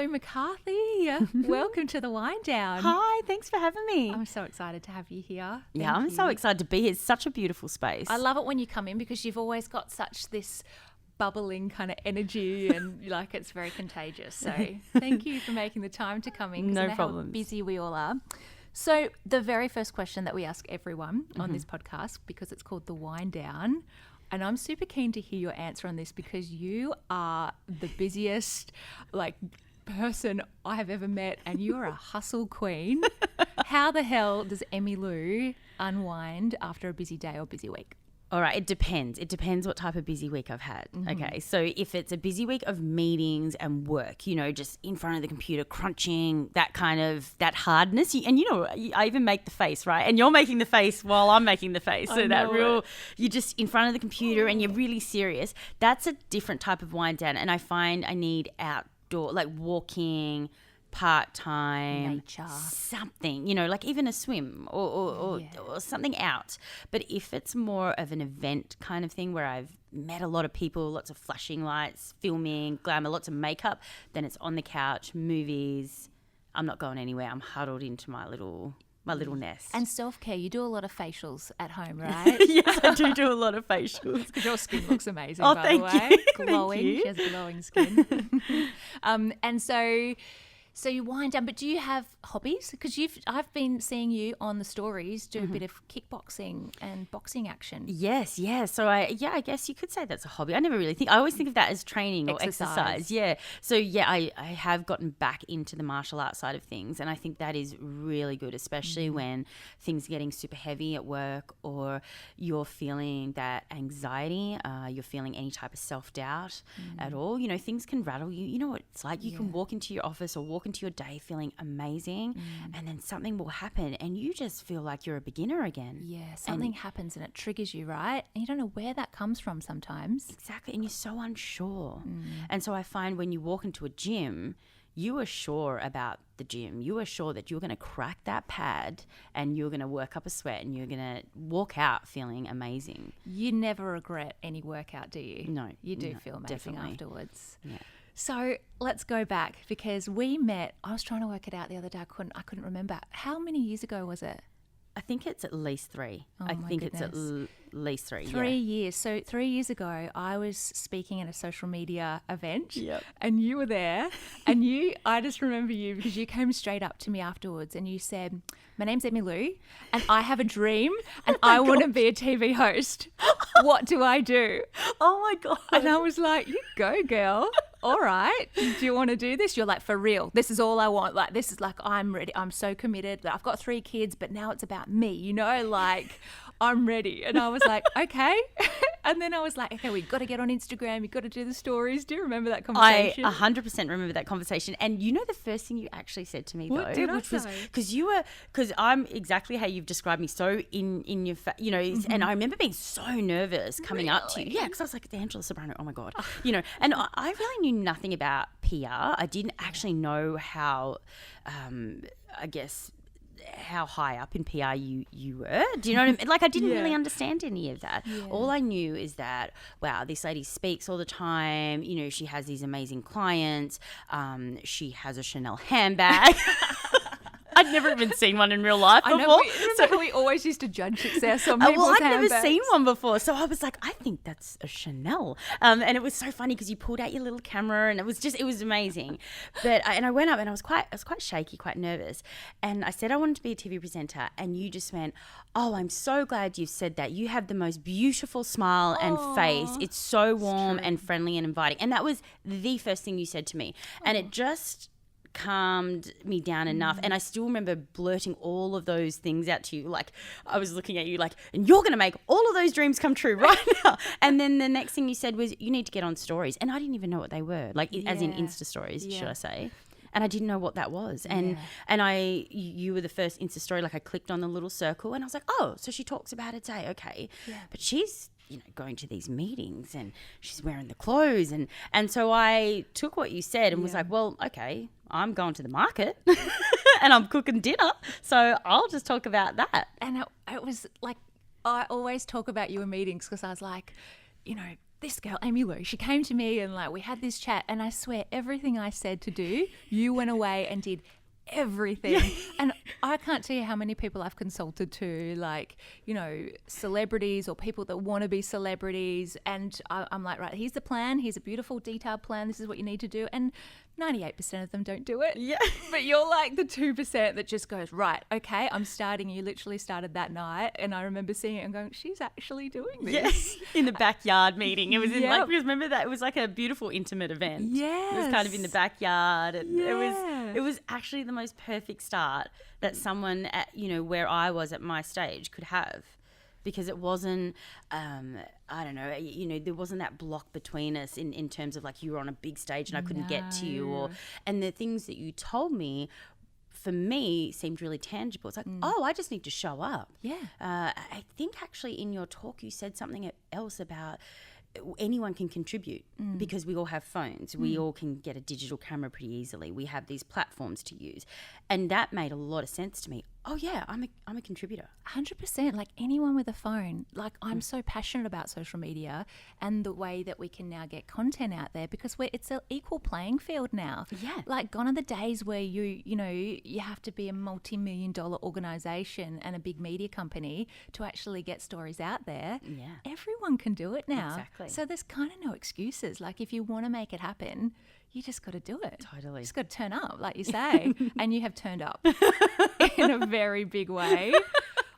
Emmylou MacCarthy. Welcome to the Wind Down. Hi, thanks for having me. I'm so excited to have you here. I'm so excited to be here. It's such a beautiful space. I love it when you come in because you've always got such this bubbling kind of energy and like it's very contagious. So thank you for making the time to come in. No I know problems. How busy we all are. So the very first question that we ask everyone on this podcast, because it's called the Wind Down, and I'm super keen to hear your answer on this because you are the busiest person I have ever met and you're a hustle queen. How the hell does Emmylou unwind after a busy day or busy week? All right, it depends. It depends what type of busy week I've had. Okay, so if it's a busy week of meetings and work, just in front of the computer, crunching, that hardness. I even make the face, right? And you're making the face while I'm making the face. So you're just in front of the computer and you're really serious. That's a different type of wind down. And I find I need outdoor, like walking, part-time, nature, something, like even a swim or something out. But if it's more of an event kind of thing where I've met a lot of people, lots of flashing lights, filming, glamour, lots of makeup, then it's on the couch, movies. I'm not going anywhere. I'm huddled into my little nest. And self-care, you do a lot of facials at home, right? Yes, I do a lot of facials. Because your skin looks amazing, Oh, by thank the way. you. Glowing. Thank you. She has glowing skin. And so you wind down, but do you have hobbies? Because I've been seeing you on the stories do a bit of kickboxing and boxing action. Yes. So I guess you could say that's a hobby. I never really I always think of that as training or exercise. Yeah. So I have gotten back into the martial arts side of things, and I think that is really good, especially when things are getting super heavy at work or you're feeling that anxiety, you're feeling any type of self-doubt at all. Things can rattle you. You know what it's like? You can walk into your office or walk into your day feeling amazing and then something will happen and you just feel like you're a beginner again. Yeah, something happens and it triggers you, right? And you don't know where that comes from sometimes. Exactly, and you're so unsure. And so I find when you walk into a gym, you are sure about the gym. You are sure that you're going to crack that pad and you're going to work up a sweat and you're going to walk out feeling amazing. You never regret any workout, do you? No. You do feel amazing definitely. afterwards. Yeah. So let's go back because we met. I was trying to work it out the other day. I couldn't remember. How many years ago was it? I think it's at least 3. Oh, I my think it's goodness. at least 3. 3 years. So 3 years ago, I was speaking at a social media event Yep. and you were there and I just remember you because you came straight up to me afterwards and you said, my name's Emmylou and I have a dream and I want to be a TV host. What do I do? Oh my God. And I was like, you go, girl. All right. Do you want to do this? You're like, for real. This is all I want. Like, this is like, I'm ready. I'm so committed. I've got 3 kids, but now it's about me, like I'm ready. And I was like, okay. And then I was like, okay, we've got to get on Instagram. You've got to do the stories. Do you remember that conversation? I 100% remember that conversation. And the first thing you actually said to me, What did I which was say? because I'm exactly how you've described me, so in your, and I remember being so nervous coming up to you. Yeah, because I was like, the Angela Ceberano, oh my God, and I really knew nothing about PR. I didn't actually know how, I guess, how high up in PR you were. Do you know what I mean? Like I didn't really understand any of that. Yeah. All I knew is that, wow, this lady speaks all the time. She has these amazing clients. She has a Chanel handbag. I'd never even seen one in real life before. I know. Remember how we always used to judge success on people's I'd handbags? never seen one before. So I was like, I think that's a Chanel. And it was so funny because you pulled out your little camera and it was amazing. But I went up and I was quite shaky, quite nervous. And I said I wanted to be a TV presenter and you just went, oh, I'm so glad you said that. You have the most beautiful smile and face. It's so warm and friendly and inviting. And that was the first thing you said to me. And it just calmed me down enough. And I still remember blurting all of those things out to you. Like I was looking at you like, and you're going to make all of those dreams come true right now. And then the next thing you said was, you need to get on stories. And I didn't even know what they were, as in Insta stories, should I say. And I didn't know what that was. And you were the first Insta story. Like I clicked on the little circle and I was like, oh, so she talks about her day. Okay. Yeah. But she's, going to these meetings and she's wearing the clothes. And so I took what you said and was like, well, okay, I'm going to the market and I'm cooking dinner. So I'll just talk about that. And it was like, I always talk about you in meetings because I was like, this girl, Emmylou, she came to me and like we had this chat, and I swear everything I said to do, you went away and did everything. And I can't tell you how many people I've consulted to, like, you know, celebrities or people that want to be celebrities, and I'm like, right, here's the plan, here's a beautiful detailed plan, this is what you need to do, and 98% of them don't do it. Yeah. But you're like the 2% that just goes, right, okay, I'm starting. You literally started that night, and I remember seeing it and going, she's actually doing this. Yes, in the backyard meeting. It was in Yep. like, because remember that it was like a beautiful intimate event. Yes. It was kind of in the backyard, and Yeah. it was actually the most perfect start that someone at, you know, where I was at my stage could have. Because it wasn't, I don't know, you know, there wasn't that block between us in terms of like you were on a big stage and I couldn't get to you. And the things that you told me, for me, seemed really tangible. It's like, oh, I just need to show up. Yeah. I think actually in your talk you said something else about anyone can contribute because we all have phones. We all can get a digital camera pretty easily. We have these platforms to use. And that made a lot of sense to me. Oh yeah, I'm a contributor. 100%. Like anyone with a phone. Like I'm so passionate about social media and the way that we can now get content out there, because it's an equal playing field now. Yeah. Like gone are the days where you know, you have to be a multi-million-dollar organization and a big media company to actually get stories out there. Yeah. Everyone can do it now. Exactly. So there's kind of no excuses. Like if you want to make it happen, you just got to do it. Totally. Just got to turn up, like you say. And you have turned up in a very big way.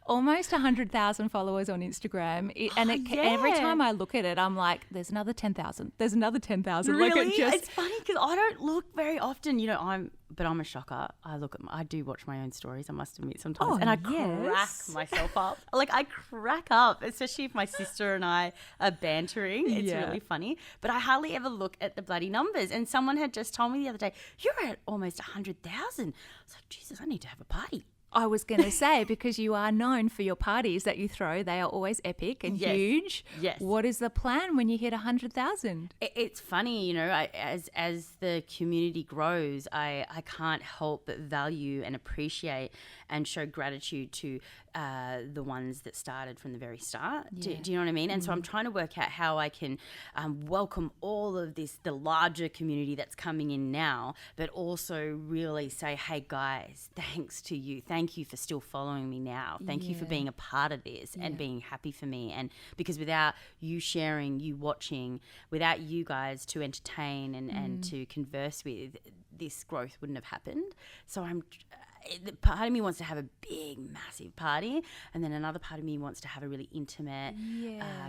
Almost 100,000 followers on Instagram. Every time I look at it, I'm like, there's another 10,000. There's another 10,000. Really? Like It's funny because I don't look very often. You know, I'm a shocker. I do watch my own stories, I must admit, sometimes. And I crack myself up. Like, I crack up, especially if my sister and I are bantering. It's really funny. But I hardly ever look at the bloody numbers. And someone had just told me the other day, you're at almost 100,000. I was like, Jesus, I need to have a party. I was going to say, because you are known for your parties that you throw. They are always epic and huge. Yes. What is the plan when you hit 100,000? It's funny, you know, as the community grows, I can't help but value and appreciate and show gratitude to the ones that started from the very start. Do you know what I mean? And so I'm trying to work out how I can welcome all of this, the larger community that's coming in now, but also really say, hey guys, thanks to you. Thank you for still following me now. Thank you for being a part of this and being happy for me. And because without you sharing, you watching, without you guys to entertain and to converse with, this growth wouldn't have happened. So part of me wants to have a big, massive party, and then another part of me wants to have a really intimate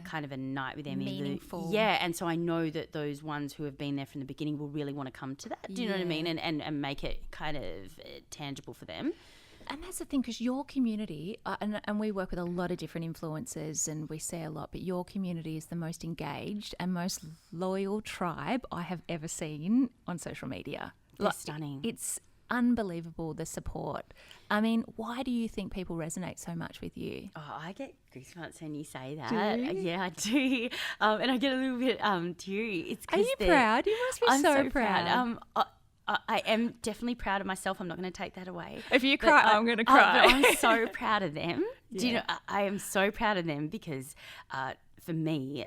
kind of a night with Emmylou. Meaningful. Yeah, and so I know that those ones who have been there from the beginning will really want to come to that. Do you know what I mean? And make it kind of tangible for them. And that's the thing, because your community, and we work with a lot of different influencers and we see a lot, but your community is the most engaged and most loyal tribe I have ever seen on social media. They're stunning. It's unbelievable, the support. I mean, why do you think people resonate so much with you? Oh, I get goosebumps when you say that. Do you? Yeah, I do. And I get a little bit teary. It's Are you proud? You must be I'm so proud. I am definitely proud of myself. I'm not going to take that away. If you cry, I'm going to cry. But I'm so proud of them. Do you know? I am so proud of them because for me,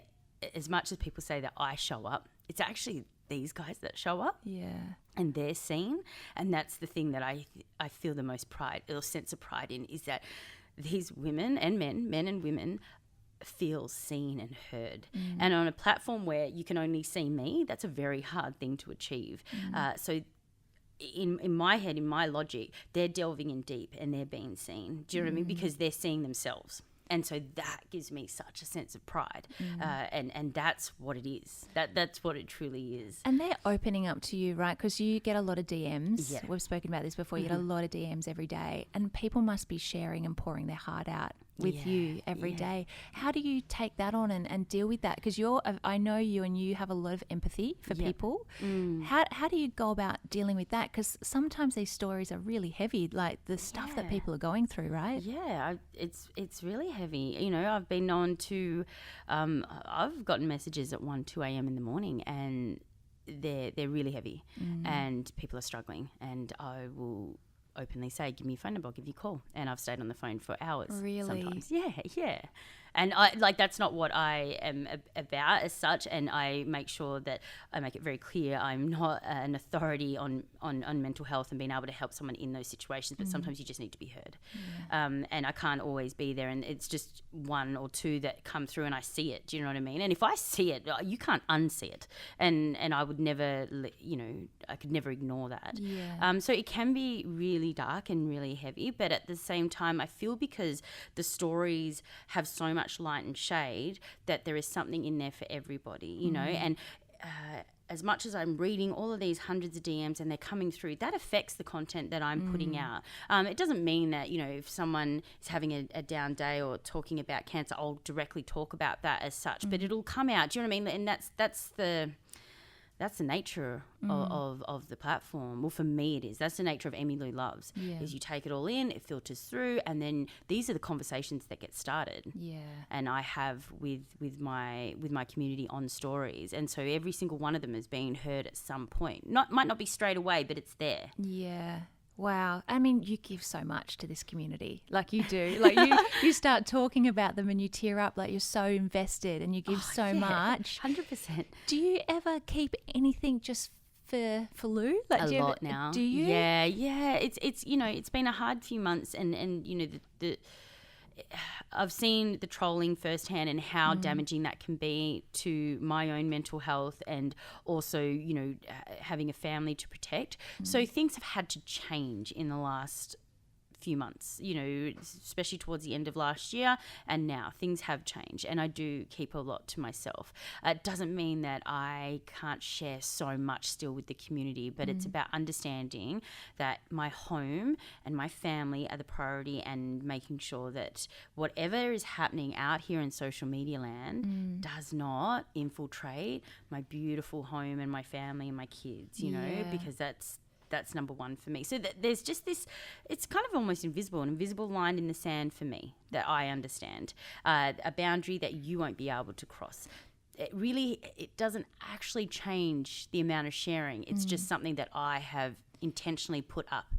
as much as people say that I show up, it's actually these guys that show up. Yeah. And they're seen. And that's the thing that I feel the most pride or sense of pride in, is that these women and men and women feel seen and heard. And on a platform where you can only see me, that's a very hard thing to achieve. So in my head, in my logic, they're delving in deep and they're being seen. Do you know what I mean? Because they're seeing themselves. And so that gives me such a sense of pride. And that's what it is. That's what it truly is. And they're opening up to you, right? Because you get a lot of DMs. Yeah. We've spoken about this before. You get a lot of DMs every day. And people must be sharing and pouring their heart out with you every day. How do you take that on and deal with that? Because I know you, and you have a lot of empathy for people. How do you go about dealing with that? Because sometimes these stories are really heavy, like the stuff that people are going through, right? Yeah, it's really heavy. You know, I've been known to, I've gotten messages at 1, 2 a.m. in the morning, and they're really heavy, and people are struggling, and I will openly say, give me your phone number, I'll give you a call. And I've stayed on the phone for hours. Really? Sometimes. Yeah. And that's not what I am about as such. And I make sure that I make it very clear I'm not an authority on mental health and being able to help someone in those situations. But sometimes you just need to be heard. Yeah. And I can't always be there. And it's just one or two that come through and I see it. Do you know what I mean? And if I see it, you can't unsee it. And I would never, I could never ignore that. Yeah. So it can be really dark and really heavy. But at the same time, I feel because the stories have so much light and shade that there is something in there for everybody, you know, and as much as I'm reading all of these hundreds of DMs and they're coming through, that affects the content that I'm putting out. It doesn't mean that, if someone is having a down day or talking about cancer, I'll directly talk about that as such, but it'll come out. Do you know what I mean? And that's the nature of the platform. Well, for me it is. That's the nature of Emmylou Loves. Yeah. Is you take it all in, it filters through, and then these are the conversations that get started. Yeah. And I have with my community on stories, and so every single one of them is being heard at some point. Might not be straight away, but it's there. Yeah. Wow. I mean, you give so much to this community. Like you do. Like you start talking about them and you tear up, like you're so invested and you give so much. 100%. Do you ever keep anything just for Lou? Like, a lot now. Do you? Yeah. It's it's been a hard few months, and the I've seen the trolling firsthand and how damaging that can be to my own mental health, and also, having a family to protect. So things have had to change in the last few months, especially towards the end of last year, and now things have changed, and I do keep a lot to myself. It doesn't mean that I can't share so much still with the community, but it's about understanding that my home and my family are the priority, and making sure that whatever is happening out here in social media land does not infiltrate my beautiful home and my family and my kids, because that's number one for me. So there's just this, it's kind of almost an invisible line in the sand for me that I understand, a boundary that you won't be able to cross. It doesn't actually change the amount of sharing. It's just something that I have intentionally put up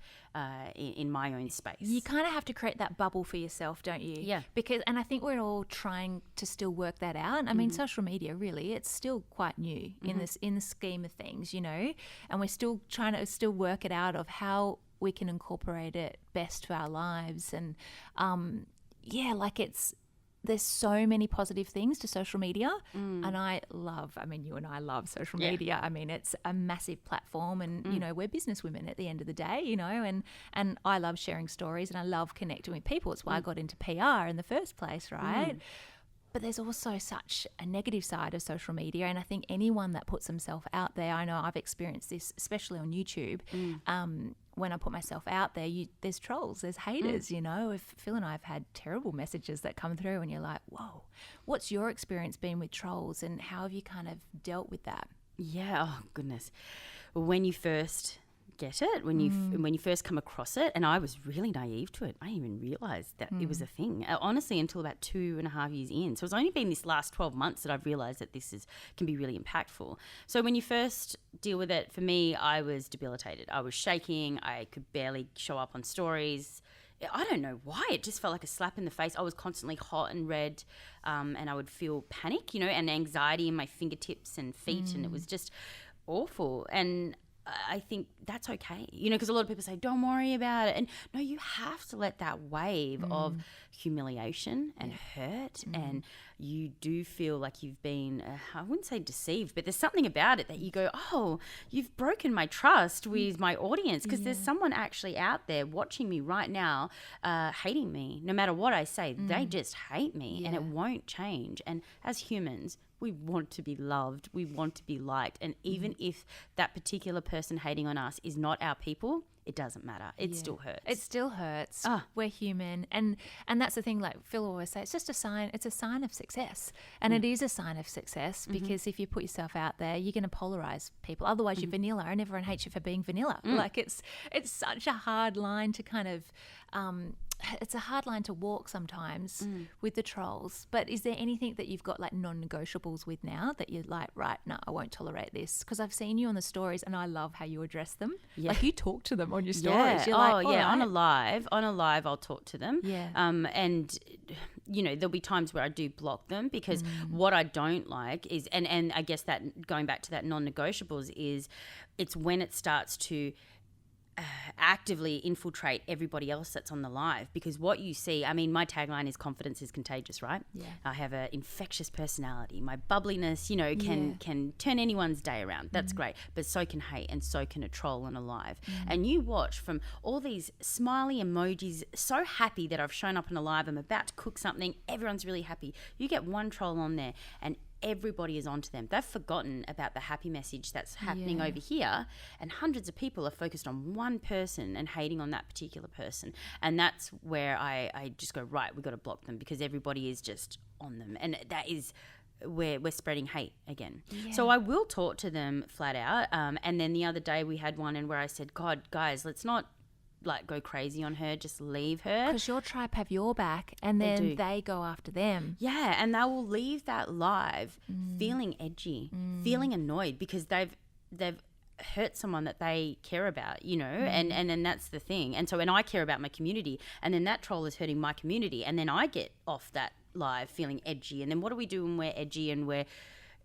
in my own space. You kind of have to create that bubble for yourself, don't you? Yeah. And I think we're all trying to still work that out. I mean, social media, really, it's still quite new in the scheme of things, and we're still trying to work it out of how we can incorporate it best for our lives. And there's so many positive things to social media, and you and I love social media. I mean, it's a massive platform, and we're businesswomen at the end of the day, and I love sharing stories and I love connecting with people. It's why I got into PR in the first place, right? But there's also such a negative side of social media, and I think anyone that puts themselves out there, I know I've experienced this, especially on YouTube. When I put myself out there, there's trolls, there's haters, If Phil and I have had terrible messages that come through, and you're like, whoa, what's your experience been with trolls, and how have you kind of dealt with that? Yeah, oh goodness. When you first get it, when you first come across it, and I was really naive to it. I didn't even realise that it was a thing, honestly, until about 2.5 years in. So it's only been this last 12 months that I've realised that this can be really impactful. So when you first deal with it, for me, I was debilitated. I was shaking. I could barely show up on stories. I don't know why. It just felt like a slap in the face. I was constantly hot and red, and I would feel panic, and anxiety in my fingertips and feet, and it was just awful. And I think that's okay, because a lot of people say, don't worry about it. And no, you have to let that wave of humiliation and hurt, and you do feel like you've been, I wouldn't say deceived, but there's something about it that you go, oh, you've broken my trust with my audience, because there's someone actually out there watching me right now, hating me. No matter what I say, they just hate me, and it won't change. And as humans, we want to be loved. We want to be liked. And even if that particular person hating on us is not our people, it doesn't matter. It still hurts. It still hurts. We're human. And that's the thing, like Phil always says, it's just a sign. It's a sign of success. And it is a sign of success, because if you put yourself out there, you're going to polarize people. Otherwise, you're vanilla, and everyone hates you for being vanilla. Like it's such a hard line to kind of it's a hard line to walk sometimes with the trolls. But is there anything that you've got like non-negotiables with now that you're like, right, no, I won't tolerate this? Because I've seen you on the stories and I love how you address them. Yeah. Like you talk to them on your stories. You're like, yeah. Right. On a live, I'll talk to them. Yeah. And there'll be times where I do block them because what I don't like is, and I guess that going back to that non-negotiables is, it's when it starts to actively infiltrate everybody else that's on the live, because what you see, I mean, my tagline is confidence is contagious, right? Yeah. I have an infectious personality. My bubbliness, can turn anyone's day around. That's great. But so can hate, and so can a troll on a live. And you watch from all these smiley emojis, so happy that I've shown up on a live, I'm about to cook something, everyone's really happy. You get one troll on there and everybody is onto them. They've forgotten about the happy message that's happening over here, and hundreds of people are focused on one person and hating on that particular person. And that's where I just go, right, we've got to block them, because everybody is just on them. And that is where we're spreading hate again. Yeah. So I will talk to them flat out. And then the other day we had one where I said, God, guys, let's not like go crazy on her, just leave her, because your tribe have your back, and then they go after them. Yeah, and they will leave that live feeling edgy, feeling annoyed, because they've hurt someone that they care about, and that's the thing. And so when I care about my community, and then that troll is hurting my community, and then I get off that live feeling edgy, and then what do we do when we're edgy and we're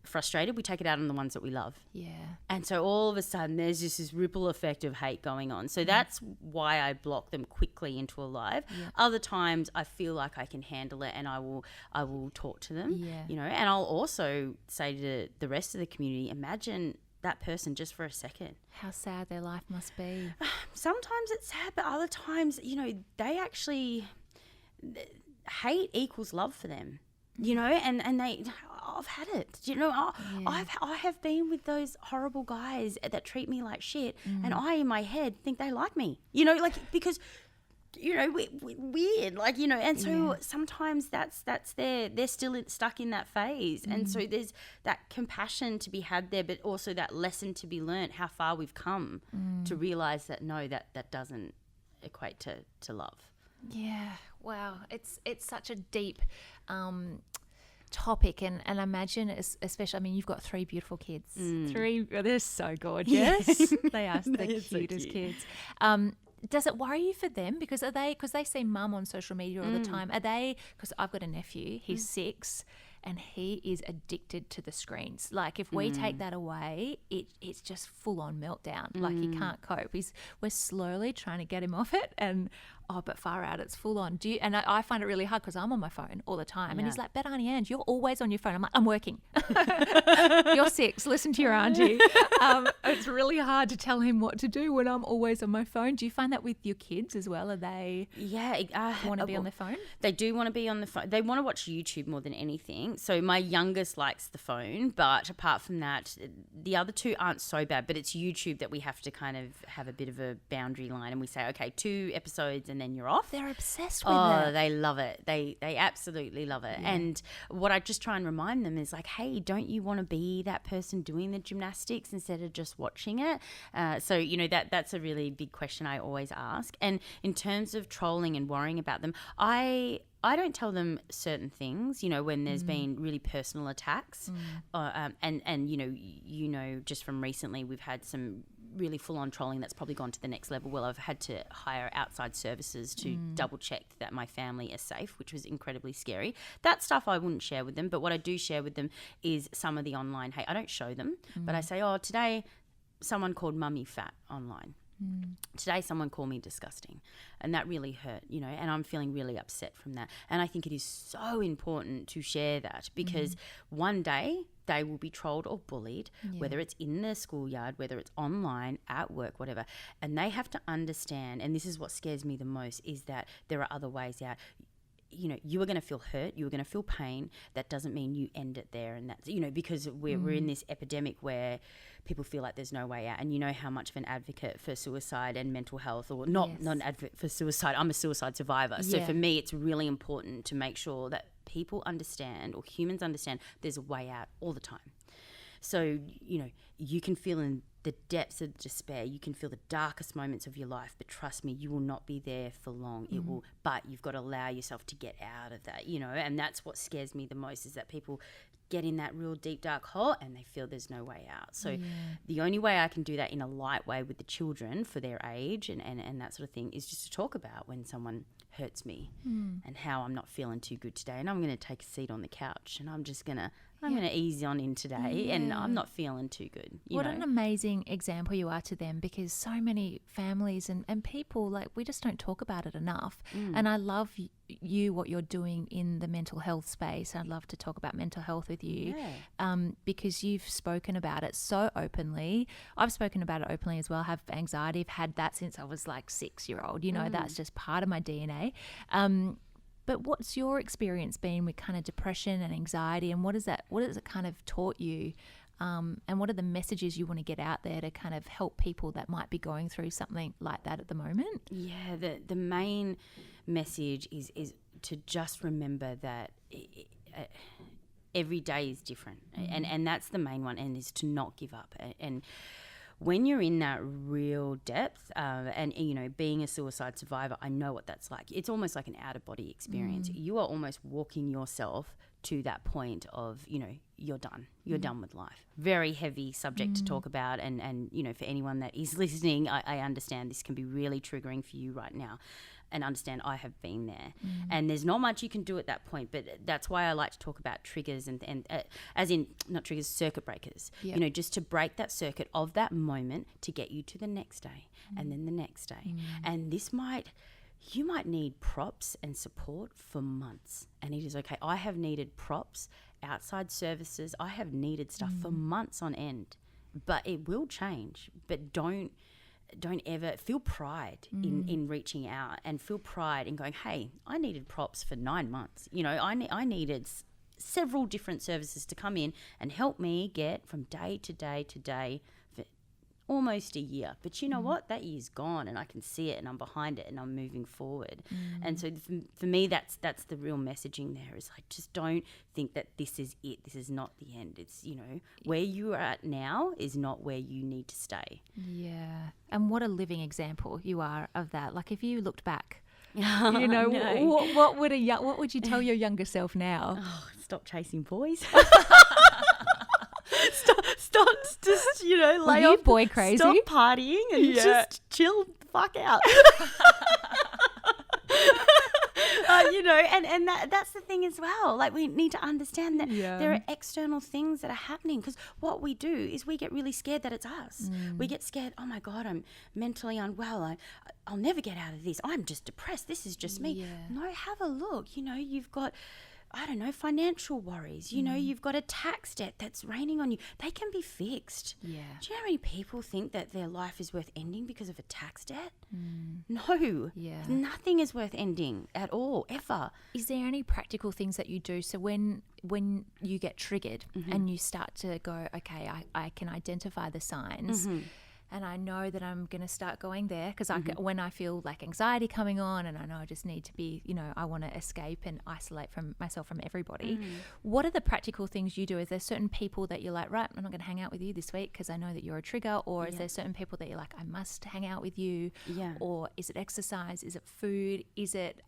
frustrated? We take it out on the ones that we love. Yeah. And so all of a sudden there's just this ripple effect of hate going on. So that's why I block them quickly into a live. Yeah. Other times I feel like I can handle it, and I will talk to them. Yeah. And I'll also say to the rest of the community, imagine that person just for a second. How sad their life must be. Sometimes it's sad, but other times, they actually, hate equals love for them. And they, I've had it. I have been with those horrible guys that treat me like shit, and I in my head think they like me. Because we're weird, and so sometimes that's they're still stuck in that phase, and so there's that compassion to be had there, but also that lesson to be learnt, how far we've come to realize that no, that doesn't equate to love. Yeah, wow, it's such a deep topic, and I imagine, especially, I mean, you've got 3 beautiful kids. They're so gorgeous. Yes. They are the cutest kids. Does it worry you for them? Because they see mum on social media all the time. Are they, because I've got a nephew, he's 6, and he is addicted to the screens. Like, if we take that away, it's just full on meltdown. Like, he can't cope. We're slowly trying to get him off it, and but far out, it's full on. And I find it really hard because I'm on my phone all the time. Yeah. And he's like, but Auntie Ange, you're always on your phone. I'm like, I'm working. You're 6. Listen to your auntie. It's really hard to tell him what to do when I'm always on my phone. Do you find that with your kids as well? Are they want to be on their phone? They do want to be on the phone. They want to watch YouTube more than anything. So my youngest likes the phone, but apart from that, the other 2 aren't so bad. But it's YouTube that we have to kind of have a bit of a boundary line, and we say, okay, 2 episodes and then you're off. They're obsessed with it. Oh, they love it. They absolutely love it. Yeah. And what I just try and remind them is like, hey, don't you want to be that person doing the gymnastics instead of just watching it? So that's a really big question I always ask. And in terms of trolling and worrying about them, I don't tell them certain things, when there's been really personal attacks. And just from recently, we've had some really full-on trolling that's probably gone to the next level. Well, I've had to hire outside services to double-check that my family is safe, which was incredibly scary. That stuff I wouldn't share with them, but what I do share with them is some of the online hate. I don't show them, but I say, today someone called mummy fat online. Today someone called me disgusting, and that really hurt, and I'm feeling really upset from that. And I think it is so important to share that, because one day they will be trolled or bullied, whether it's in the schoolyard, whether it's online, at work, whatever. And they have to understand, and this is what scares me the most, is that there are other ways out. You are going to feel hurt, you are going to feel pain. That doesn't mean you end it there. And that's, because we're in this epidemic where people feel like there's no way out. And you know how much of an advocate for suicide and mental health, or not an advocate for suicide. I'm a suicide survivor. So for me, it's really important to make sure that people understand, or humans understand, there's a way out all the time. So, you can feel in the depths of despair. You can feel the darkest moments of your life, but trust me, you will not be there for long. It will, but you've got to allow yourself to get out of that, and that's what scares me the most, is that people get in that real deep dark hole and they feel there's no way out. So the only way I can do that in a light way with the children for their age and that sort of thing is just to talk about when someone hurts me and how I'm not feeling too good today, and I'm going to take a seat on the couch and I'm just going to ease on in today and I'm not feeling too good. What an amazing example you are to them, because so many families and people, like, we just don't talk about it enough. And I love what you're doing in the mental health space. I'd love to talk about mental health with you because you've spoken about it so openly. I've spoken about it openly as well. I have anxiety. I've had that since I was like 6-year-old. That's just part of my DNA. But what's your experience been with kind of depression and anxiety, and what has it kind of taught you? And what are the messages you want to get out there to kind of help people that might be going through something like that at the moment? Yeah, the main message is to just remember that every day is different, and that's the main one, and is to not give up. And when you're in that real depth, and being a suicide survivor, I know what that's like. It's almost like an out-of-body experience. You are almost walking yourself to that point of, you're done. You're done with life. Very heavy subject to talk about, and for anyone that is listening, I understand this can be really triggering for you right now. And understand I have been there, and there's not much you can do at that point. But that's why I like to talk about triggers and as in not triggers, circuit breakers. Yep. Just to break that circuit of that moment to get you to the next day, and then the next day. And you might need props and support for months, and it is okay. I have needed props, outside services. I have needed stuff for months on end, but it will change. But don't ever feel pride in reaching out, and feel pride in going, hey, I needed props for 9 months. I needed several different services to come in and help me get from day to day to day for almost a year. But you know what? That year's gone, and I can see it, and I'm behind it, and I'm moving forward. And so for me, that's the real messaging there, is like, just don't think that this is it. This is not the end. It's, where you are at now is not where you need to stay. Yeah. And what a living example you are of that. Like, if you looked back, no. what would you tell your younger self now? Oh, stop chasing boys. Stop, just, lay off. Boy crazy. Stop partying and just chill the fuck out. And that's the thing as well. Like, we need to understand that there are external things that are happening, because what we do is we get really scared that it's us. We get scared, oh my God, I'm mentally unwell. I'll never get out of this. I'm just depressed. This is just me. Yeah. No, have a look. You've got, I don't know, financial worries. You've got a tax debt that's raining on you. They can be fixed. Yeah. Do you know how many people think that their life is worth ending because of a tax debt? No. Yeah. Nothing is worth ending at all, ever. Is there any practical things that you do? So when you get triggered and you start to go, okay, I can identify the signs. And I know that I'm going to start going there, because when I feel like anxiety coming on, and I know I just need to be, I want to escape and isolate from myself from everybody. What are the practical things you do? Is there certain people that you're like, right, I'm not going to hang out with you this week because I know that you're a trigger? Or is there certain people that you're like, I must hang out with you? Yeah. Or is it exercise? Is it food? Is it,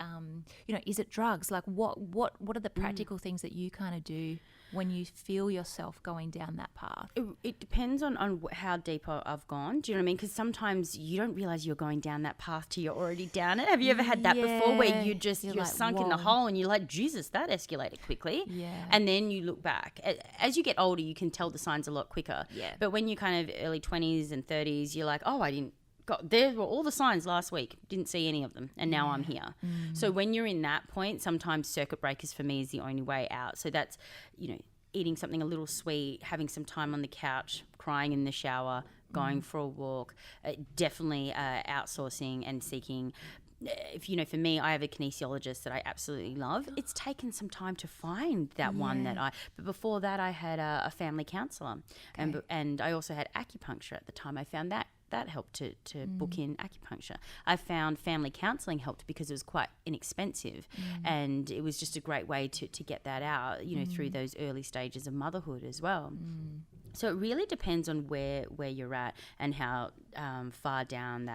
is it drugs? Like, what are the practical things that you kind of do when you feel yourself going down that path? It depends on how deep I've gone. Do you know what I mean? Because sometimes you don't realize you're going down that path till you're already down it. Have you ever had that before, where you're like, sunk in the hole, and you're like, Jesus, that escalated quickly. Yeah. And then you look back. As you get older, you can tell the signs a lot quicker. Yeah. But when you're kind of early 20s and 30s, you're like, oh, there were all the signs last week, didn't see any of them, and now I'm here. So when you're in that point, sometimes circuit breakers for me is the only way out. So that's, eating something a little sweet, having some time on the couch, crying in the shower, going for a walk, definitely outsourcing and seeking. For me, I have a kinesiologist that I absolutely love. It's taken some time to find that one but before that I had a family counsellor, and I also had acupuncture at the time. I found that helped to book in acupuncture. I found family counselling helped because it was quite inexpensive, and it was just a great way to get that out, through those early stages of motherhood as well. So it really depends on where you're at and how far down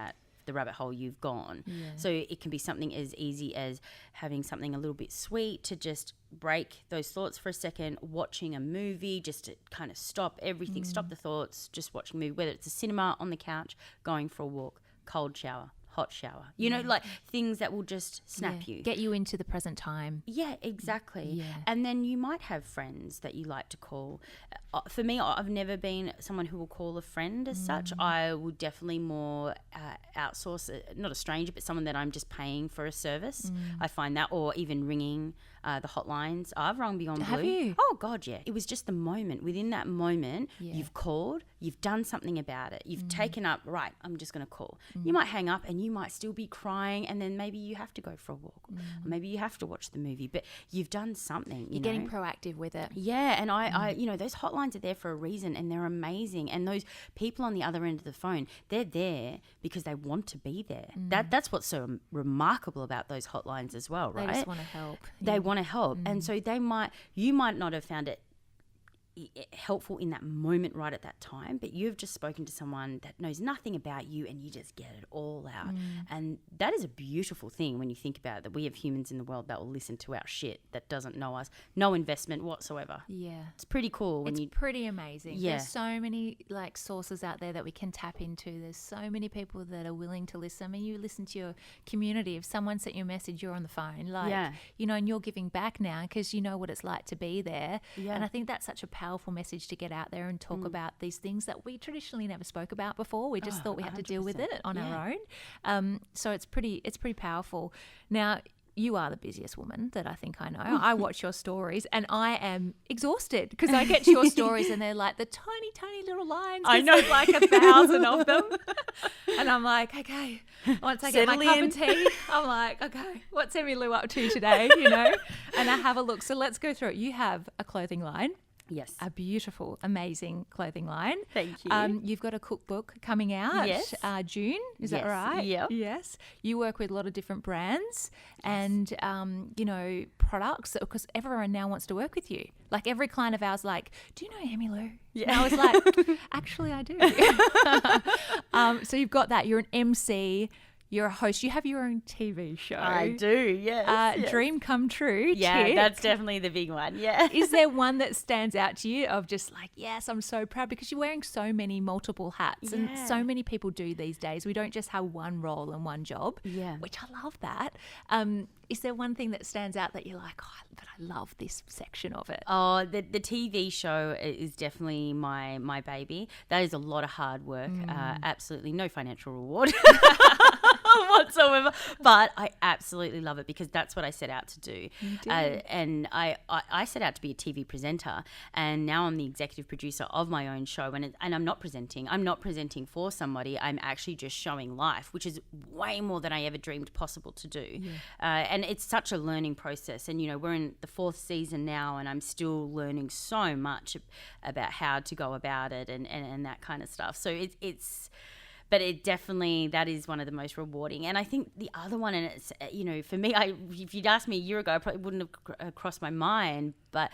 the rabbit hole you've gone. Yeah. So it can be something as easy as having something a little bit sweet to just break those thoughts for a second, watching a movie just to kind of stop everything, stop the thoughts, just watching a movie, whether it's a cinema, on the couch, going for a walk, cold shower, hot shower, you know, like things that will just snap you. Get you into the present time. Yeah, exactly. Yeah. And then you might have friends that you like to call. For me, I've never been someone who will call a friend as such. I will definitely more outsource, not a stranger, but someone that I'm just paying for a service. I find that, or even ringing the hotlines. I've rung Beyond Blue. Have you? Oh, God, yeah. It was just the moment. Within that moment, you've called, you've done something about it. You've taken up, right, I'm just going to call. You might hang up and you might still be crying, and then maybe you have to go for a walk. Or maybe you have to watch the movie, but you've done something. You're getting proactive with it. Yeah, and I, you know, those hotlines are there for a reason, and they're amazing. And those people on the other end of the phone, they're there because they want to be there. That's what's so remarkable about those hotlines as well, right? They just want to help. They want to help, and so you might not have found it helpful in that moment right at that time, but you've just spoken to someone that knows nothing about you, and you just get it all out. And that is a beautiful thing when you think about it, that we have humans in the world that will listen to our shit, that doesn't know us, no investment whatsoever. Yeah, it's pretty cool. It's pretty amazing. Yeah. There's so many like sources out there that we can tap into. There's so many people that are willing to listen. I mean, you listen to your community. If someone sent you a message, you're on the phone, like, you know, and you're giving back now because you know what it's like to be there. And I think that's such a powerful message to get out there and talk about these things that we traditionally never spoke about before. We just thought we had to deal with it on our own. So it's pretty powerful. Now, you are the busiest woman that I think I know. I watch your stories and I am exhausted because I get to your stories and they're like the tiny, tiny little lines. I know, like 1,000 of them. And I'm like, okay, once I get my cup of tea, I'm like, okay, what's Emmylou up to today, you know? And I have a look. So let's go through it. You have a clothing line. Yes. A beautiful, amazing clothing line. Thank you. You've got a cookbook coming out. Yes. June, is that right? Yeah. Yes. You work with a lot of different brands and, you know, products, because everyone now wants to work with you. Like every client of ours, like, do you know Emmylou? Yeah. And I was like, actually, I do. So you've got that. You're an MC. You're a host. You have your own TV show. I do, yes. Dream come true. Yeah, tick. that's definitely the big one, yeah. Is there one that stands out to you of just like, yes, I'm so proud, because you're wearing so many multiple hats and so many people do these days. We don't just have one role and one job, which I love that. Is there one thing that stands out that you're like, oh, but I love this section of it? Oh, the TV show is definitely my baby. That is a lot of hard work. Absolutely no financial reward whatsoever, but I absolutely love it because that's what I set out to do. And I set out to be a TV presenter, and now I'm the executive producer of my own show, and I'm not presenting. I'm not presenting for somebody. I'm actually just showing life, which is way more than I ever dreamed possible to do. And it's such a learning process, and you know, we're in the 4th season now, and I'm still learning so much about how to go about it and that kind of stuff. So it's but it definitely, that is one of the most rewarding. And I think the other one, and it's, you know, for me, if you'd asked me a year ago, I probably wouldn't have crossed my mind, but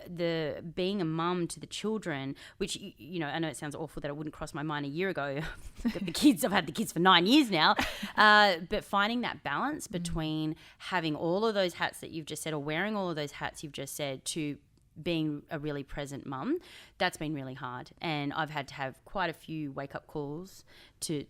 the being a mum to the children, which, you know, I know it sounds awful that it wouldn't cross my mind a year ago. The kids, I've had the kids for 9 years now, but finding that balance between having all of those hats that you've just said, or wearing all of those hats you've just said, to being a really present mum, that's been really hard. And I've had to have quite a few wake-up calls to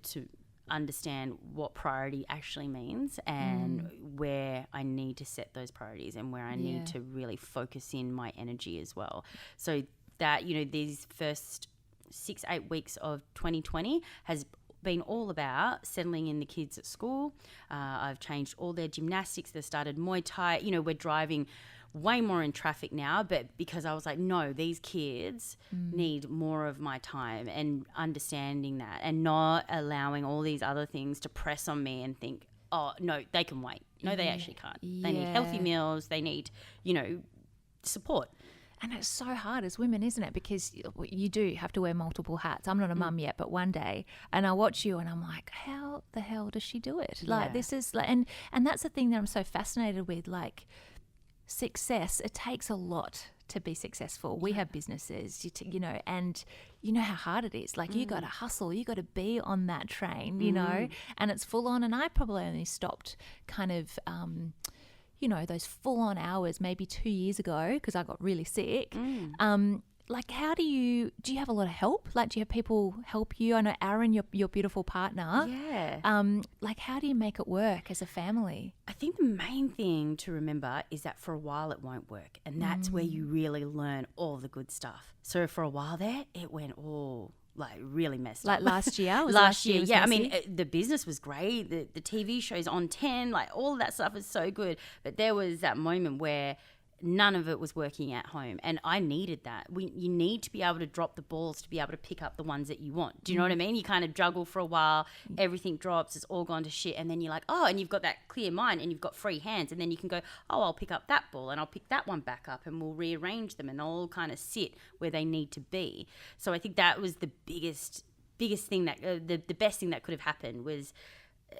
understand what priority actually means, and where I need to set those priorities, and where I need to really focus in my energy as well. So that, you know, these first 6-8 weeks of 2020 has been all about settling in the kids at school. I've changed all their gymnastics. They started Muay Thai. You know, we're driving way more in traffic now, but because I was like, no, these kids need more of my time, and understanding that, and not allowing all these other things to press on me and think, oh, no, they can wait. No, they actually can't. They need healthy meals. They need, you know, support. And it's so hard as women, isn't it? Because you do have to wear multiple hats. I'm not a mum yet, but one day, and I watch you and I'm like, how the hell does she do it? Like, this is like, and that's the thing that I'm so fascinated with. Like, success, it takes a lot to be successful. We have businesses, and you know how hard it is. Like you got to hustle, you got to be on that train, and it's full on. And I probably only stopped kind of, those full on hours maybe 2 years ago because I got really sick. Like, how do you have a lot of help? Like, do you have people help you? I know Aaron, your beautiful partner. Yeah. Like, how do you make it work as a family? I think the main thing to remember is that for a while it won't work. And that's where you really learn all the good stuff. So for a while there, it went all like really messed up. Like last year? Last year, yeah. messy? I mean, the business was great. The TV shows on 10, like all of that stuff is so good. But there was that moment where none of it was working at home, and I needed that. You need to be able to drop the balls to be able to pick up the ones that you want. Do you know what I mean? You kind of juggle for a while, everything drops, it's all gone to shit, and then you're like, oh, and you've got that clear mind and you've got free hands, and then you can go, oh, I'll pick up that ball and I'll pick that one back up, and we'll rearrange them and they'll all kind of sit where they need to be. So I think that was the biggest thing that the best thing that could have happened was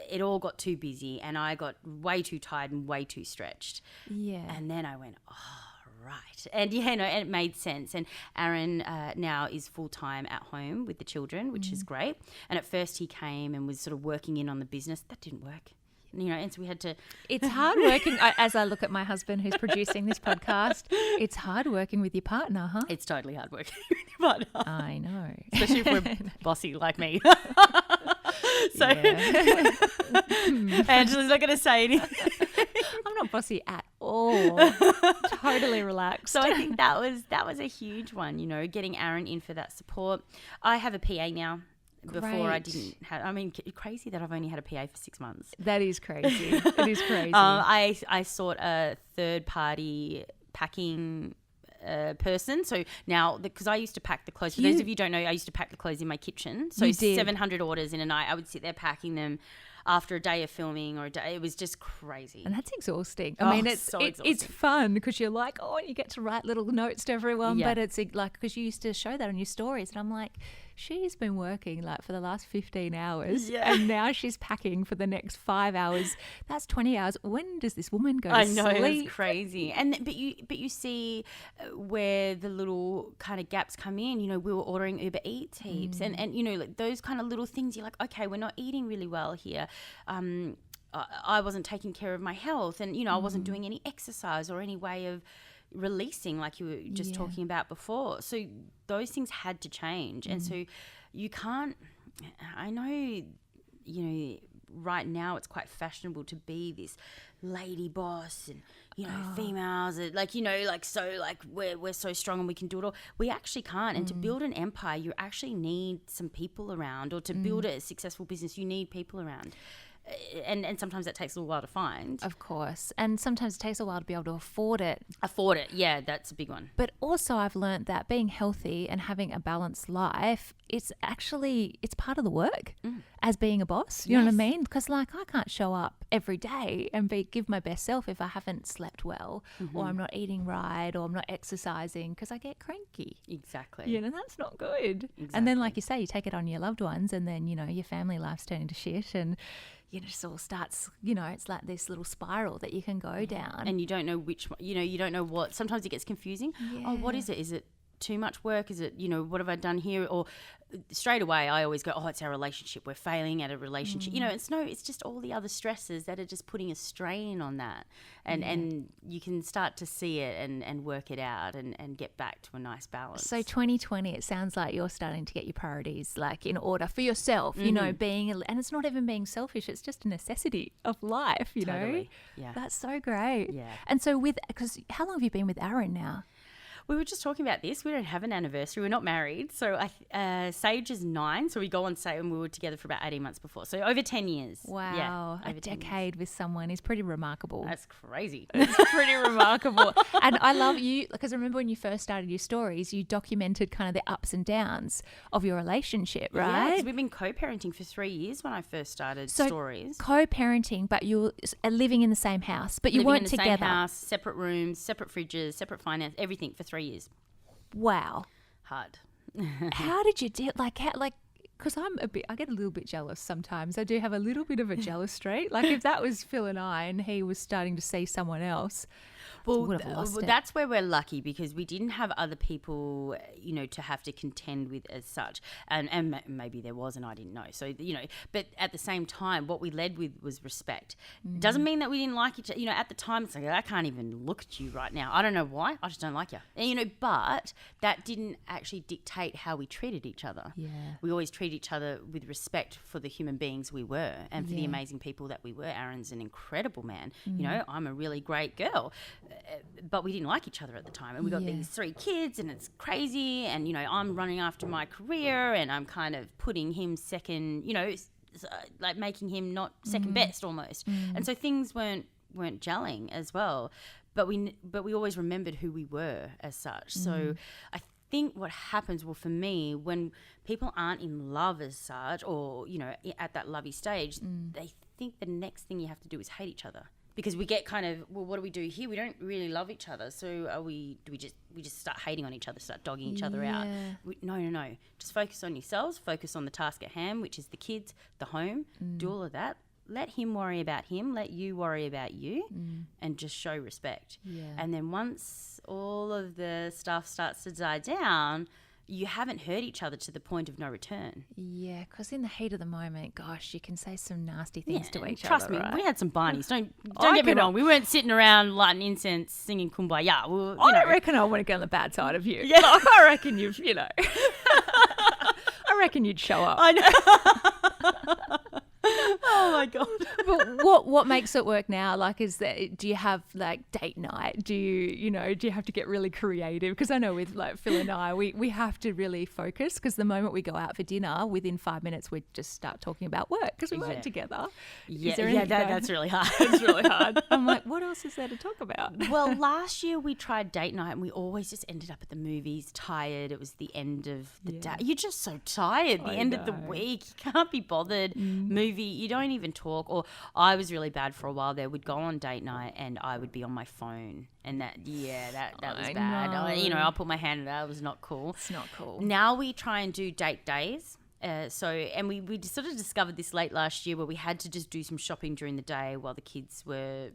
it all got too busy and I got way too tired and way too stretched. Yeah. And then I went, oh, right. And and it made sense. And Aaron now is full-time at home with the children, which is great. And at first he came and was sort of working in on the business. That didn't work. And so we had to... It's hard working, as I look at my husband who's producing this podcast, it's hard working with your partner, huh? It's totally hard working with your partner. I know. Especially if we're bossy like me. So Angela's not going to say anything. I'm not bossy at all. Totally relaxed. So I think that was a huge one, getting Aaron in for that support. I have a PA now. Before I didn't have, I mean, crazy that I've only had a PA for 6 months. That is crazy. It is crazy. I sought a third party packing person. So now, because I used to pack the clothes. For those of you who don't know, I used to pack the clothes in my kitchen. So 700 orders in a night. I would sit there packing them after a day of filming or a day. It was just crazy. And that's exhausting. I mean, it's fun because you're like, oh, and you get to write little notes to everyone. Yeah. But it's like, because you used to show that on your stories. And I'm like, she's been working like for the last 15 hours and now she's packing for the next 5 hours. That's 20 hours. When does this woman go to sleep? I know, it's crazy. But you see where the little kind of gaps come in. We were ordering Uber Eats heaps and like those kind of little things. You're like, okay, we're not eating really well here. I wasn't taking care of my health and I wasn't doing any exercise or any way of releasing like you were just talking about before. So those things had to change. And so you can't, I know, right now it's quite fashionable to be this lady boss and, females are like, so like we're so strong and we can do it all. We actually can't. And to build an empire, you actually need some people around, or to build a successful business, you need people around. And sometimes that takes a little while to find. Of course. And sometimes it takes a while to be able to afford it. Yeah, that's a big one. But also I've learned that being healthy and having a balanced life, it's part of the work as being a boss. You know what I mean? Because like I can't show up every day and give my best self if I haven't slept well or I'm not eating right or I'm not exercising, because I get cranky. Exactly. That's not good. Exactly. And then like you say, you take it on your loved ones and then, your family life's turning to shit and it just all starts, it's like this little spiral that you can go down. And you don't know which one, you don't know what, sometimes it gets confusing. Yeah. Oh, what is it? Is it too much work? Is it, what have I done here? Or straight away I always go, oh, it's our relationship. We're failing at a relationship. It's just all the other stresses that are just putting a strain on that. And you can start to see it and work it out and get back to a nice balance. So 2020, it sounds like you're starting to get your priorities like in order for yourself, and it's not even being selfish. It's just a necessity of life, Totally. Yeah. That's so great. Yeah. And so because how long have you been with Aaron now? We were just talking about this. We don't have an anniversary. We're not married. So Sage is 9. So we go on sale and we were together for about 18 months before. So over 10 years. Wow. Yeah, a decade with someone is pretty remarkable. That's crazy. It's pretty remarkable. And I love you because I remember when you first started your stories, you documented kind of the ups and downs of your relationship, right? Yeah, 'cause we've been co-parenting for 3 years when I first started stories. Co-parenting, but you were living in the same house, but you weren't together. Same house, separate rooms, separate fridges, separate finance, everything for 3 years. Wow. Hard. How did you do because I get a little bit jealous sometimes. I do have a little bit of a jealous streak. Like if that was Phil and I and he was starting to see someone else, Well, would have lost it. that's where we're lucky because we didn't have other people, to have to contend with as such. And maybe there was and I didn't know. So, but at the same time, what we led with was respect. Doesn't mean that we didn't like each other. At the time, it's like, I can't even look at you right now. I don't know why. I just don't like you. And, but that didn't actually dictate how we treated each other. Yeah. We always treated each other with respect for the human beings we were and for the amazing people that we were. Aaron's an incredible man. I'm a really great girl. But we didn't like each other at the time. And we got these 3 kids and it's crazy. And, I'm running after my career and I'm kind of putting him second, like making him not second best almost. And so things weren't gelling as well. But we always remembered who we were as such. So I think what happens, well, for me, when people aren't in love as such or, at that lovey stage, they think the next thing you have to do is hate each other. Because we get kind of, well, what do we do here? We don't really love each other. So we just start hating on each other, start dogging each other out? No. Just focus on yourselves, focus on the task at hand, which is the kids, the home, do all of that. Let him worry about him, let you worry about you, and just show respect. Yeah. And then once all of the stuff starts to die down, you haven't hurt each other to the point of no return. Yeah, because in the heat of the moment, gosh, you can say some nasty things to each trust other. Trust me, right? we had some Barneys. Don't get me wrong. We weren't sitting around lighting incense, singing Kumbaya. I reckon I want to go on the bad side of you. Yeah. Like, I reckon you've, I reckon you'd show up. I know. Oh my God. But what makes it work now? Like, do you have like date night? Do you have to get really creative? Because I know with like Phil and I, we have to really focus because the moment we go out for dinner, within 5 minutes, we just start talking about work because we work together. That's really hard. It's really hard. I'm like, what else is there to talk about? Well, last year we tried date night and we always just ended up at the movies tired. It was the end of the day. You're just so tired. The end of the week. You can't be bothered. Movie, you don't even talk. Or I was really bad for a while there. We'd go on date night and I would be on my phone. And that was bad. I'll put my hand in that. It was not cool. It's not cool. Now we try and do date days. And we sort of discovered this late last year where we had to just do some shopping during the day while the kids were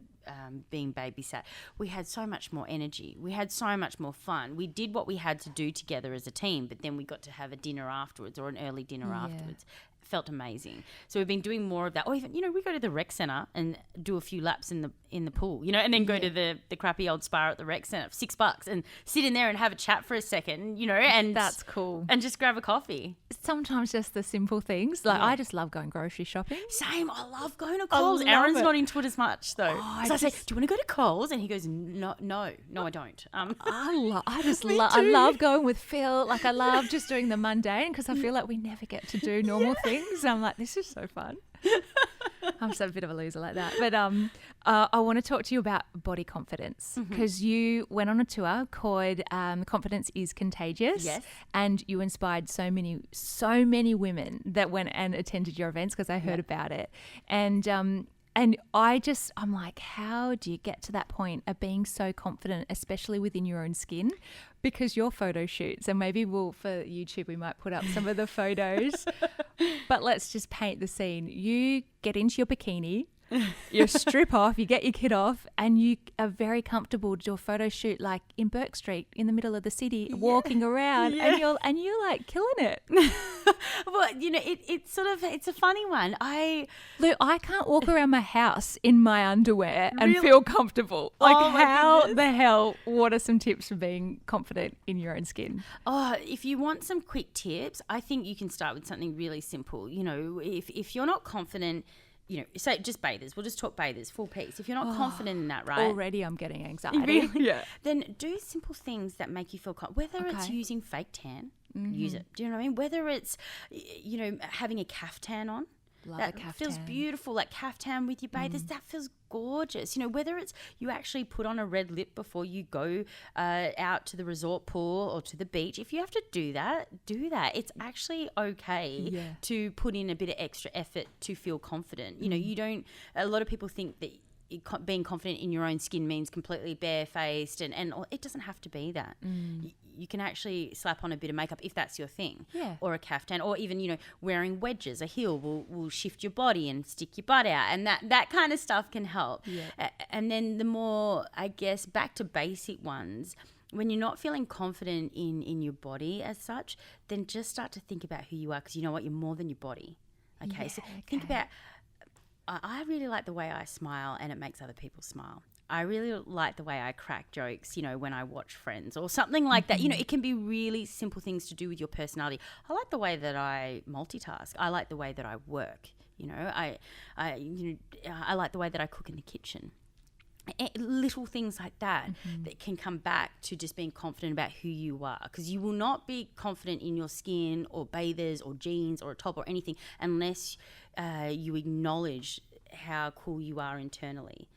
being babysat. We had so much more energy. We had so much more fun. We did what we had to do together as a team, but then we got to have a dinner afterwards or an early dinner afterwards. Felt amazing. So we've been doing more of that. Or even, we go to the rec centre and do a few laps in the pool, and then go to the crappy old spa at the rec centre for $6 and sit in there and have a chat for a second, and that's cool. And just grab a coffee. Sometimes just the simple things. Like I just love going grocery shopping. Same. I love going to Coles. Aaron's not into it as much though. So I say, do you want to go to Coles? And he goes, no, I don't. I love going with Phil. Like I love just doing the mundane because I feel like we never get to do normal things. I'm like, this is so fun. I'm so a bit of a loser like that. But I want to talk to you about body confidence because you went on a tour called Confidence is Contagious. Yes. And you inspired so many women that went and attended your events because I heard about it. And I'm like, how do you get to that point of being so confident, especially within your own skin? Because your photo shoots, and maybe for YouTube, we might put up some of the photos, but let's just paint the scene. You get into your bikini, you strip off, you get your kit off, and you are very comfortable to do a photo shoot like in Burke Street in the middle of the city, walking around, and you're like killing it. Well, it's a funny one. I can't walk around my house in my underwear and feel comfortable. Like how the hell? What are some tips for being confident in your own skin? Oh, if you want some quick tips, I think you can start with something really simple. If you're not confident, say just bathers. We'll just talk bathers, full piece. If you're not confident in that, right? Already I'm getting anxiety. Really? Yeah. Then do simple things that make you feel confident. Whether it's using fake tan, use it. Do you know what I mean? Whether it's, having a caftan on. Love that a caftan. Feels beautiful, like caftan with your bathers. That feels gorgeous. Whether it's you actually put on a red lip before you go out to the resort pool or to the beach. If you have to do that, do that. It's actually okay to put in a bit of extra effort to feel confident. You don't. A lot of people think that being confident in your own skin means completely barefaced, and it doesn't have to be that. You can actually slap on a bit of makeup if that's your thing, or a caftan, or even wearing wedges. A heel will shift your body and stick your butt out, and that kind of stuff can help. And then the more, I guess, back to basic ones. When you're not feeling confident in your body as such, then just start to think about who you are, because you know what, you're more than your body. Think about, I really like the way I smile and it makes other people smile. I really like the way I crack jokes, when I watch Friends or something like that. It can be really simple things to do with your personality. I like the way that I multitask. I like the way that I work. I like the way that I cook in the kitchen. Little things like that that can come back to just being confident about who you are, because you will not be confident in your skin or bathers or jeans or a top or anything unless you acknowledge how cool you are internally.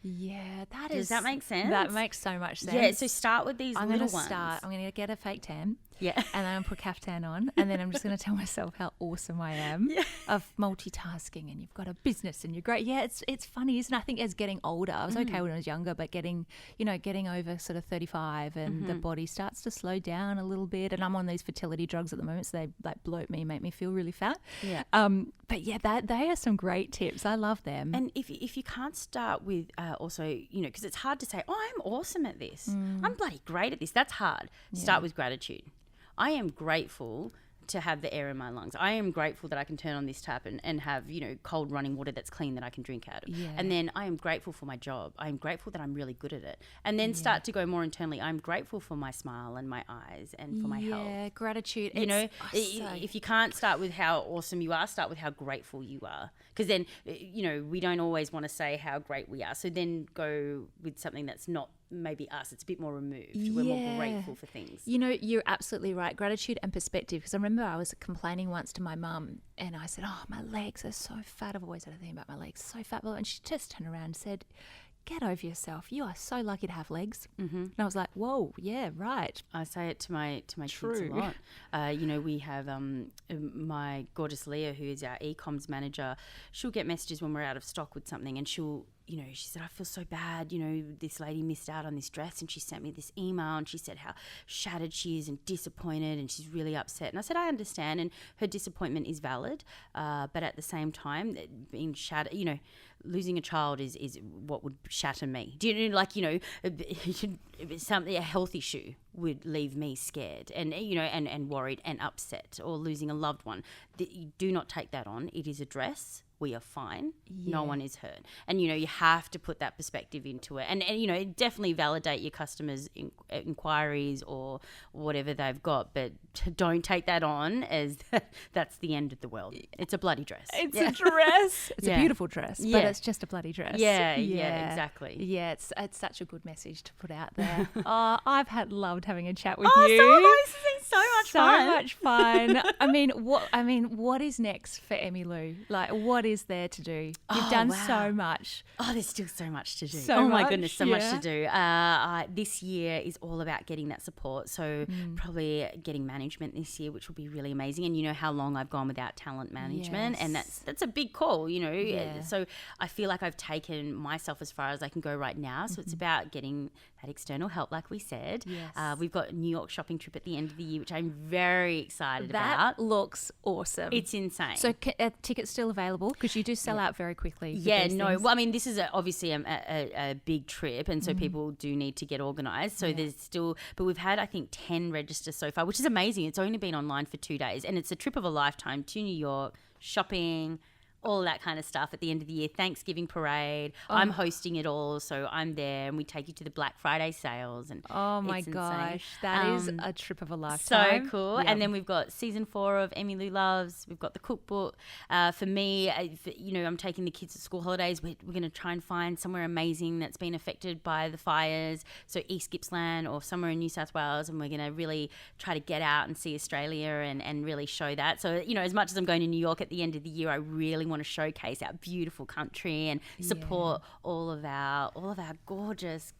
Does that make sense? That makes so much sense. Yeah, so start with these little ones. I'm going to get a fake tan. Yeah. And then I'm going to put caftan on, and then I'm just going to tell myself how awesome I am of multitasking, and you've got a business and you're great. Yeah, it's funny, isn't it? I think as getting older, I was okay when I was younger, but getting over sort of 35 and the body starts to slow down a little bit, and I'm on these fertility drugs at the moment, so they like bloat me, make me feel really fat. Yeah. But yeah, they are some great tips. I love them. And if you can't start with also, because it's hard to say, oh, I'm awesome at this. I'm bloody great at this. That's hard. Start with gratitude. I am grateful to have the air in my lungs. I am grateful that I can turn on this tap and have, cold running water that's clean that I can drink out of. Yeah. And then I am grateful for my job. I am grateful that I'm really good at it. And then start to go more internally. I'm grateful for my smile and my eyes and for my health. Yeah, gratitude. If you can't start with how awesome you are, start with how grateful you are. Because then, we don't always want to say how great we are. So then go with something that's not maybe us. It's a bit more removed. We're more grateful for things. You're absolutely right. Gratitude and perspective. Because I remember I was complaining once to my mum, and I said, oh, my legs are so fat. I've always had a thing about my legs, so fat. And she just turned around and said, get over yourself. You are so lucky to have legs. And I was like, whoa, yeah, right. I say it to my kids a lot. We have my gorgeous Leah, who is our e-coms manager. She'll get messages when we're out of stock with something, and she'll, she said, I feel so bad. This lady missed out on this dress, and she sent me this email, and she said how shattered she is and disappointed, and she's really upset. And I said, I understand, and her disappointment is valid, but at the same time, being shattered, losing a child is what would shatter me. Do you know, something, a health issue would leave me scared and worried and upset, or losing a loved one. Do not take that on. It is a dress. We are fine. Yeah. No one is hurt. And, you have to put that perspective into it. And definitely validate your customers' inquiries or whatever they've got, but don't take that on as that's the end of the world. It's a bloody dress. It's a dress. It's a beautiful dress, but it's just a bloody dress. Yeah, exactly. Yeah, it's such a good message to put out there. I've loved having a chat with you. So nice. This has been so much fun. What is next for Emmylou? Like, what is there to do? You've done so much. There's still so much to do. My goodness, so much to do. This year is all about getting that support. So probably getting management this year, which will be really amazing. And you know how long I've gone without talent management, and that's a big call. So I feel like I've taken myself as far as I can go right now. So it's about getting that external help, like we said. Yes. We've got a New York shopping trip at the end of the year, which I'm very excited about. That looks awesome. It's insane. So tickets still available? Because you do sell out very quickly. Well, I mean, this is obviously a big trip, and so people do need to get organised. So there's still, but we've had, I think, 10 register so far, which is amazing. It's only been online for 2 days, and it's a trip of a lifetime to New York, shopping, all that kind of stuff at the end of the year. Thanksgiving parade. I'm hosting it all, so I'm there, and we take you to the Black Friday sales. And my gosh, that is a trip of a lifetime. So cool. Yep. And then we've got season 4 of Emmylou Loves. We've got the cookbook. For me, I'm taking the kids to school holidays. We're going to try and find somewhere amazing that's been affected by the fires. So East Gippsland or somewhere in New South Wales, and we're going to really try to get out and see Australia and really show that. So, as much as I'm going to New York at the end of the year, I really want to showcase our beautiful country and support all of our gorgeous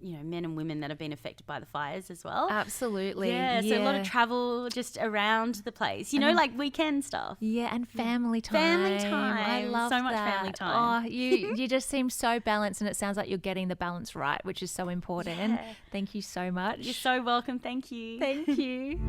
men and women that have been affected by the fires as well. Absolutely. So a lot of travel just around the place, like weekend stuff. And family time. I love love so much that. family time. Oh, you just seem so balanced, and it sounds like you're getting the balance right, which is so important. Yeah. Thank you so much. You're so welcome. Thank you. Thank you.